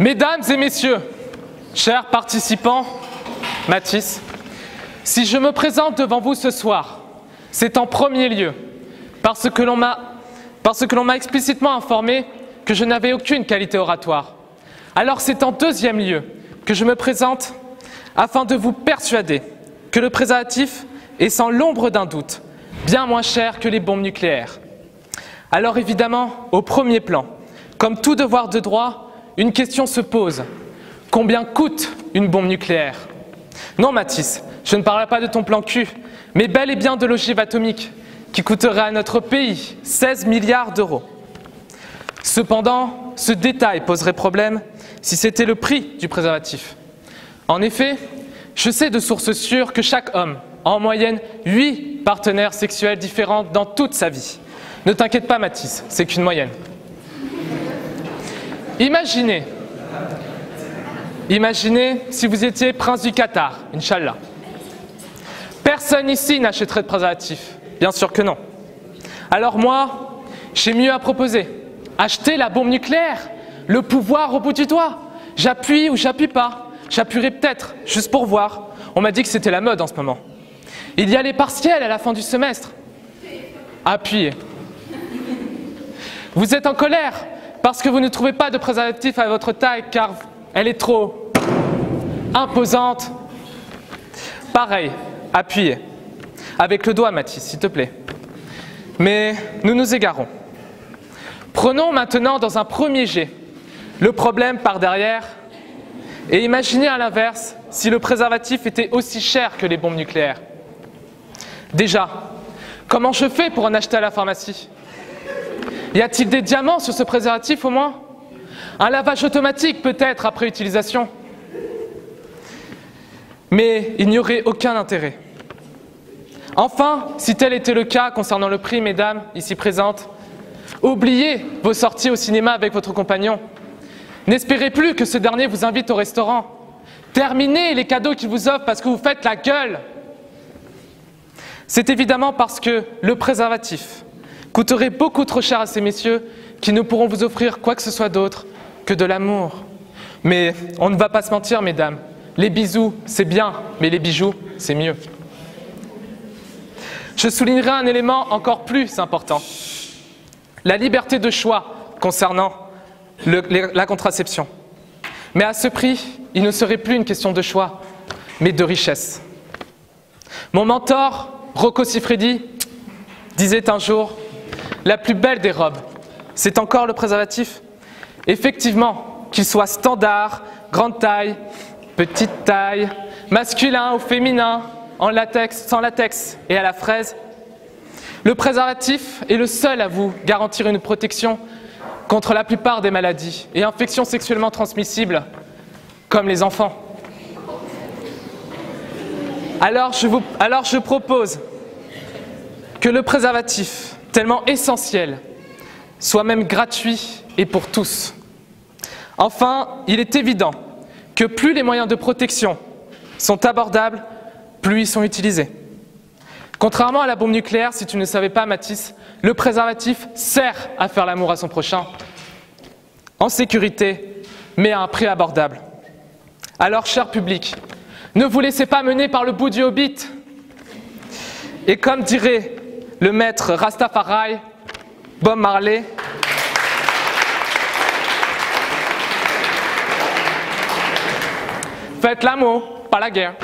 Mesdames et messieurs, chers participants, Mathis, si je me présente devant vous ce soir, c'est en premier lieu parce que l'on m'a explicitement informé que je n'avais aucune qualité oratoire. Alors c'est en deuxième lieu que je me présente afin de vous persuader que le préservatif est sans l'ombre d'un doute bien moins cher que les bombes nucléaires. Alors évidemment, au premier plan, comme tout devoir de droit, une question se pose. Combien coûte une bombe nucléaire? Non Mathis, je ne parlerai pas de ton plan cul, mais bel et bien de l'ogive atomique, qui coûterait à notre pays 16 milliards d'euros. Cependant, ce détail poserait problème si c'était le prix du préservatif. En effet, je sais de sources sûres que chaque homme a en moyenne 8 partenaires sexuels différents dans toute sa vie. Ne t'inquiète pas Mathis, c'est qu'une moyenne. Imaginez si vous étiez prince du Qatar, Inch'Allah. Personne ici n'achèterait de préservatif. Bien sûr que non. Alors moi, j'ai mieux à proposer. Acheter la bombe nucléaire, le pouvoir au bout du doigt. J'appuie ou j'appuie pas. J'appuierai peut-être, juste pour voir. On m'a dit que c'était la mode en ce moment. Il y a les partiels à la fin du semestre. Appuyez. Vous êtes en colère parce que vous ne trouvez pas de préservatif à votre taille car elle est trop imposante. Pareil, appuyez. Avec le doigt, Mathis, s'il te plaît. Mais nous nous égarons. Prenons maintenant dans un premier jet le problème par derrière et imaginez à l'inverse si le préservatif était aussi cher que les bombes nucléaires. Déjà, comment je fais pour en acheter à la pharmacie? Y a-t-il des diamants sur ce préservatif au moins? Un lavage automatique peut-être après utilisation? Mais il n'y aurait aucun intérêt. Enfin, si tel était le cas concernant le prix, mesdames, ici présentes, oubliez vos sorties au cinéma avec votre compagnon. N'espérez plus que ce dernier vous invite au restaurant. Terminez les cadeaux qu'il vous offre parce que vous faites la gueule. C'est évidemment parce que le préservatif coûterait beaucoup trop cher à ces messieurs qui ne pourront vous offrir quoi que ce soit d'autre que de l'amour. Mais on ne va pas se mentir, mesdames. Les bisous, c'est bien, mais les bijoux, c'est mieux. Je soulignerai un élément encore plus important. La liberté de choix concernant la contraception. Mais à ce prix, il ne serait plus une question de choix, mais de richesse. Mon mentor, Rocco Siffredi, disait un jour « La plus belle des robes, c'est encore le préservatif ». Effectivement, qu'il soit standard, grande taille, petite taille, masculin ou féminin, en latex, sans latex et à la fraise, le préservatif est le seul à vous garantir une protection contre la plupart des maladies et infections sexuellement transmissibles, comme les enfants. Alors je propose que le préservatif, tellement essentiel, soit même gratuit et pour tous. Enfin, il est évident que plus les moyens de protection sont abordables, plus ils sont utilisés. Contrairement à la bombe nucléaire, si tu ne savais pas, Mathis, le préservatif sert à faire l'amour à son prochain, en sécurité, mais à un prix abordable. Alors, cher public, ne vous laissez pas mener par le bout du hobbit. Et comme dirait le maître Rastafari, Bob Marley, faites l'amour, pas la guerre.